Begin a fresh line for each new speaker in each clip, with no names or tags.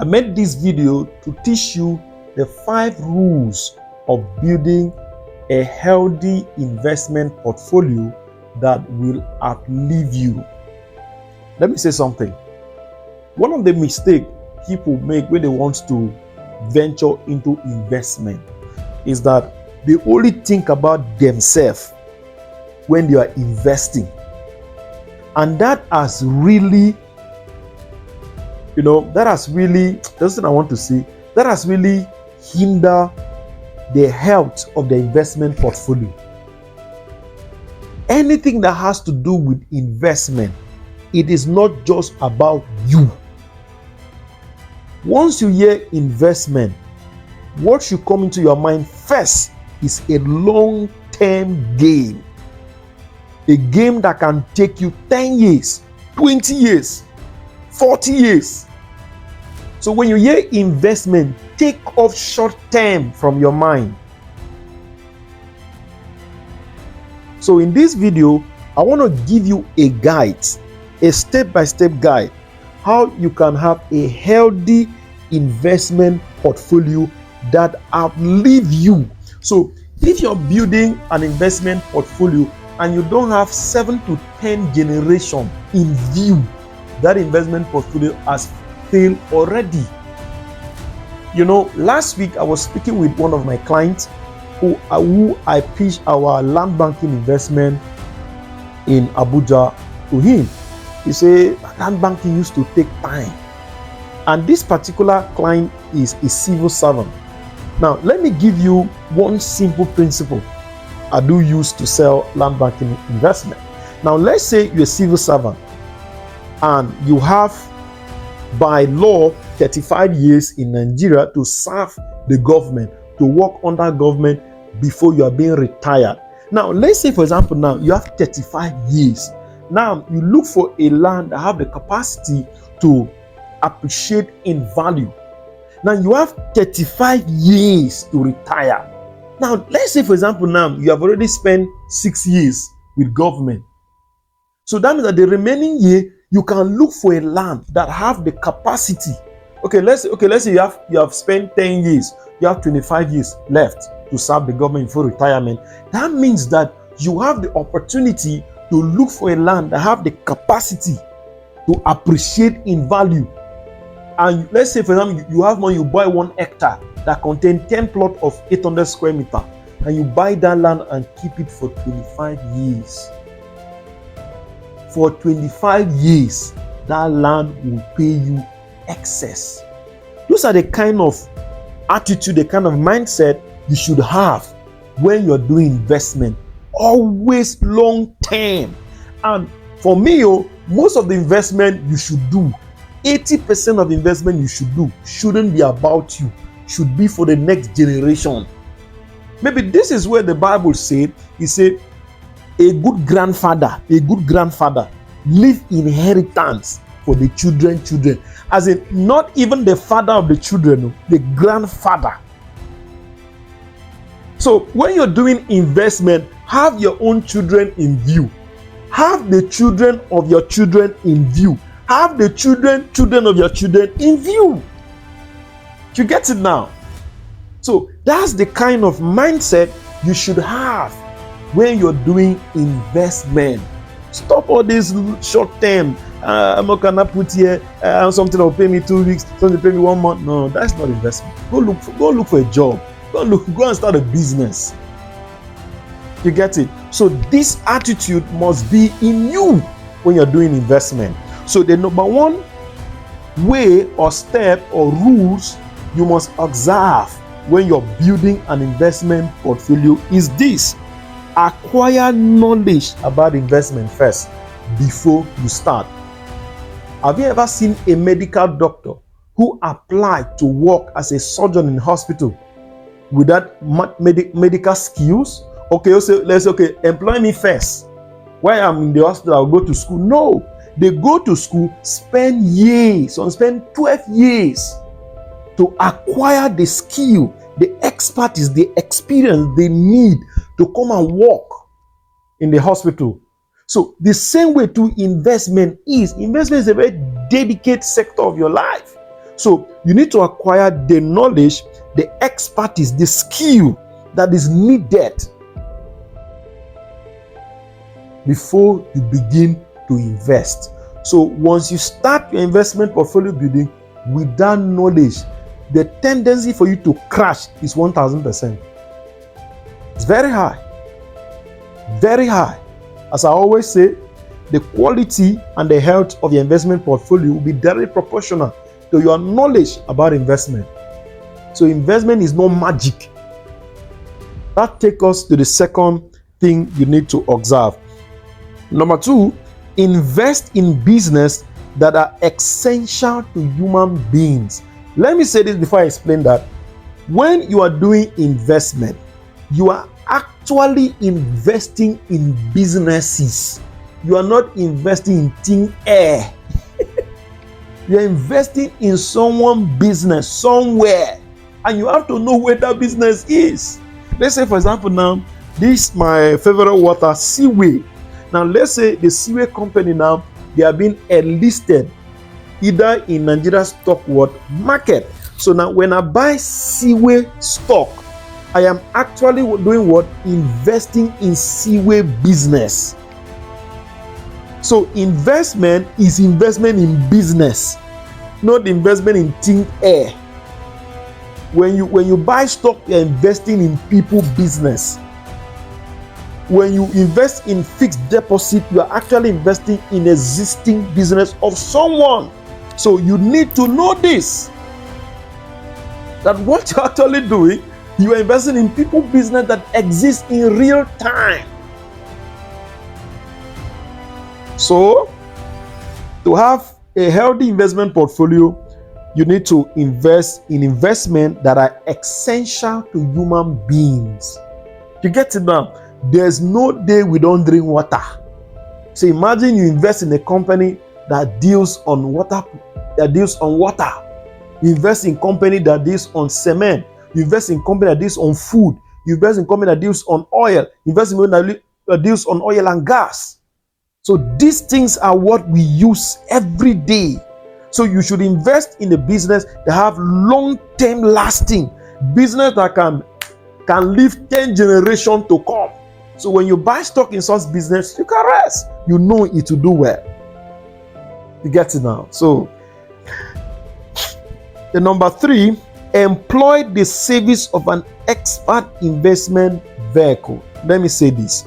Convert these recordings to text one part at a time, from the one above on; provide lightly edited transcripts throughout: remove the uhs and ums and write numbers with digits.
I made this video to teach you the 5 rules of building a healthy investment portfolio that will outlive you. Let me say something. One of the mistakes people make when they want to venture into investment is that they only think about themselves when they are investing. And that has really, that's what I want to say, that has really hindered the health of the investment portfolio. Anything that has to do with investment, it is not just about you. Once you hear investment, what should come into your mind first is a long-term game. A game that can take you 10 years, 20 years, 40 years. So when you hear investment, take off short-term from your mind. So in this video, I want to give you a guide, a step-by-step guide, how you can have a healthy investment portfolio that outlive you. So if you're building an investment portfolio and you don't have 7 to 10 generations in view, that investment portfolio has failed already. Last week I was speaking with one of my clients who I pitched our land banking investment in Abuja to him. He said land banking used to take time. And this particular client is a civil servant. Now, let me give you one simple principle I do use to sell land banking investment. Now, let's say you're a civil servant and you have, by law, 35 years in Nigeria to serve the government, to work under government before you are being retired. Now, let's say, for example, now you have 35 years. Now, you look for a land that have the capacity to appreciate in value. Now, you have 35 years to retire. Now, let's say, for example, now you have already spent 6 years with government. So that means that the remaining year, you can look for a land that have the capacity. Let's say you have spent 10 years. You have 25 years left to serve the government before retirement. That means that you have the opportunity to look for a land that have the capacity to appreciate in value. And let's say, for example, you have money, you buy 1 hectare that contains 10 plots of 800 square meters, and you buy that land and keep it for 25 years. For 25 years, that land will pay you excess. Those are the kind of attitude, the kind of mindset you should have when you're doing investment. Always long term. And for me, most of the investment you should do, 80% of investment you should do shouldn't be about you, should be for the next generation. Maybe this is where the Bible said, he said, a good grandfather leave inheritance for the children. As in, not even the father of the children, the grandfather. So when you're doing investment, have your own children in view. Have the children of your children in view. Have the children of your children in view. You get it now? So that's the kind of mindset you should have when you're doing investment. Stop all this short term. I'm not gonna put here something that will pay me 2 weeks, something will pay me 1 month. No, that's not investment. Go look for a job. Go and start a business. You get it? So this attitude must be in you when you're doing investment. So the number 1 way or step or rules you must observe when you're building an investment portfolio is this: acquire knowledge about investment first before you start. Have you ever seen a medical doctor who applied to work as a surgeon in hospital without medical skills? Let's say, employ me first. While I'm in the hospital, I'll go to school. No, they go to school, spend 12 years to acquire the skill, the expertise, the experience they need to come and work in the hospital. So the same way to investment is a very dedicated sector of your life. So you need to acquire the knowledge, the expertise, the skill that is needed before you begin to invest. So once you start your investment portfolio building with that knowledge, the tendency for you to crash is 1000%. It's very high. Very high. As I always say, the quality and the health of your investment portfolio will be directly proportional to your knowledge about investment. So investment is not magic. That takes us to the second thing you need to observe. Number 2, invest in business that are essential to human beings. Let me say this before I explain that. When you are doing investment, you are actually investing in businesses. You are not investing in thin air. You are investing in someone's business somewhere, and you have to know where that business is. Let's say, for example, now, this my favorite water, Seaway. Now, let's say the Seaway company now, they are being enlisted either in Nigeria stock market. So now, when I buy Seaway stock, I am actually doing what? Investing in Seaway business. So investment is investment in business, not investment in thin air. When you buy stock, you're investing in people business. When you invest in fixed deposit, you are actually investing in existing business of someone. So you need to know this, that what you're actually doing, you are investing in people business that exists in real time. So to have a healthy investment portfolio, you need to invest in investment that are essential to human beings. You get it now? There's no day we don't drink water. So imagine you invest in a company that deals on water, You invest in company that deals on cement. You invest in company that deals on food. You invest in company that deals on oil. You invest in company that deals on oil and gas. So these things are what we use every day. So you should invest in a business that have long-term lasting, business that can live 10 generations to come. So when you buy stock in such business, you can rest. You know it will do well. You get it now? So the number 3, employ the service of an expert investment vehicle. Let me say this.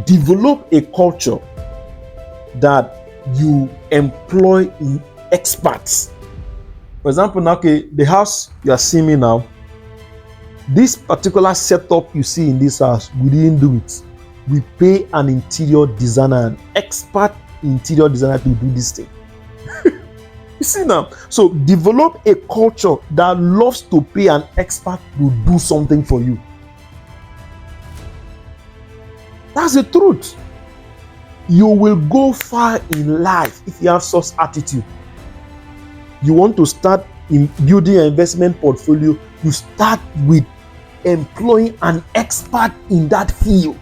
Develop a culture that you employ in experts. For example, now, okay, the house you are seeing me now, this particular setup you see in this house, we didn't do it. We pay an interior designer, an expert interior designer to do this thing. You see now? So develop a culture that loves to pay an expert to do something for you. That's the truth. You will go far in life if you have such attitude. You want to start in building an investment portfolio, you start with employing an expert in that field.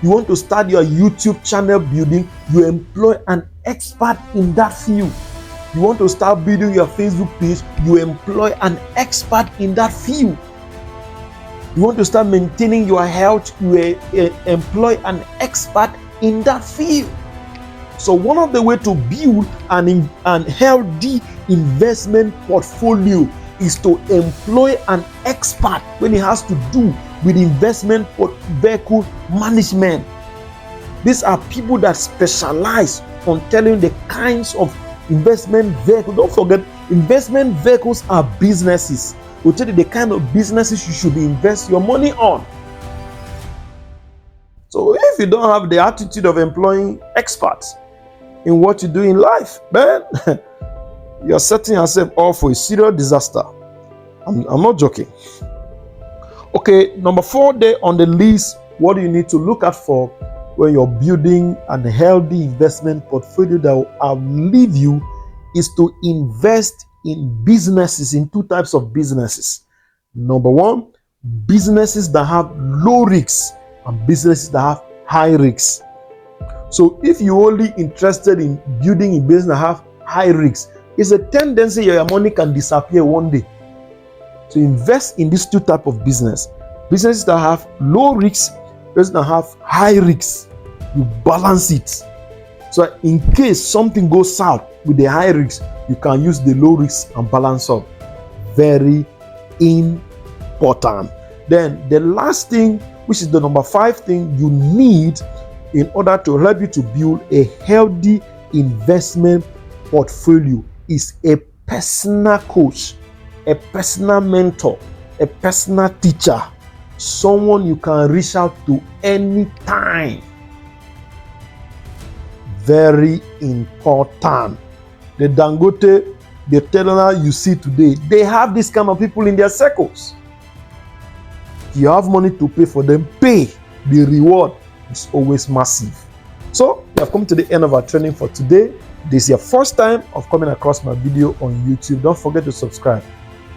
You want to start your YouTube channel building, you employ an expert in that field. You want to start building your Facebook page, you employ an expert in that field. You want to start maintaining your health, you employ an expert in that field. So one of the ways to build an healthy investment portfolio is to employ an expert when it has to do with investment vehicle management. These are people that specialize on telling the kinds of investment vehicles. Don't forget, investment vehicles are businesses. Will tell you the kind of businesses you should invest your money on. So if you don't have the attitude of employing experts in what you do in life, man, you're setting yourself up for a serious disaster. I'm not joking. Okay, number 4 there on the list, what do you need to look out for when you're building a healthy investment portfolio that will outlive you is to invest in businesses, in 2 types of businesses. Number 1, businesses that have low risks and businesses that have high risks. So if you're only interested in building a business that have high risks, it's a tendency your money can disappear one day. So invest in these two types of business. Businesses that have low risks, businesses that have high risks. You balance it. So in case something goes south with the high risks, you can use the low risks and balance up. Very important. Then the last thing, which is the number 5 thing you need in order to help you to build a healthy investment portfolio, is a personal coach, a personal mentor, a personal teacher, someone you can reach out to anytime. Very important. The Dangote, the teller you see today, they have this kind of people in their circles. If you have money to pay for them, pay. The reward is always massive. So we have come to the end of our training for today. This is your first time of coming across my video on YouTube. Don't forget to subscribe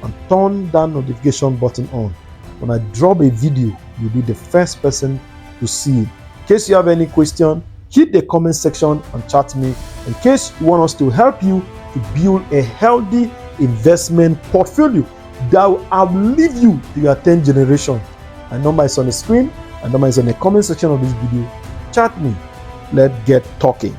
and turn that notification button on. When I drop a video, you'll be the first person to see it. In case you have any question, hit the comment section and chat me. In case you want us to help you to build a healthy investment portfolio that will outlive you to your 10th generation. My number is on the screen. My number is in the comment section of this video. Chat me. Let's get talking.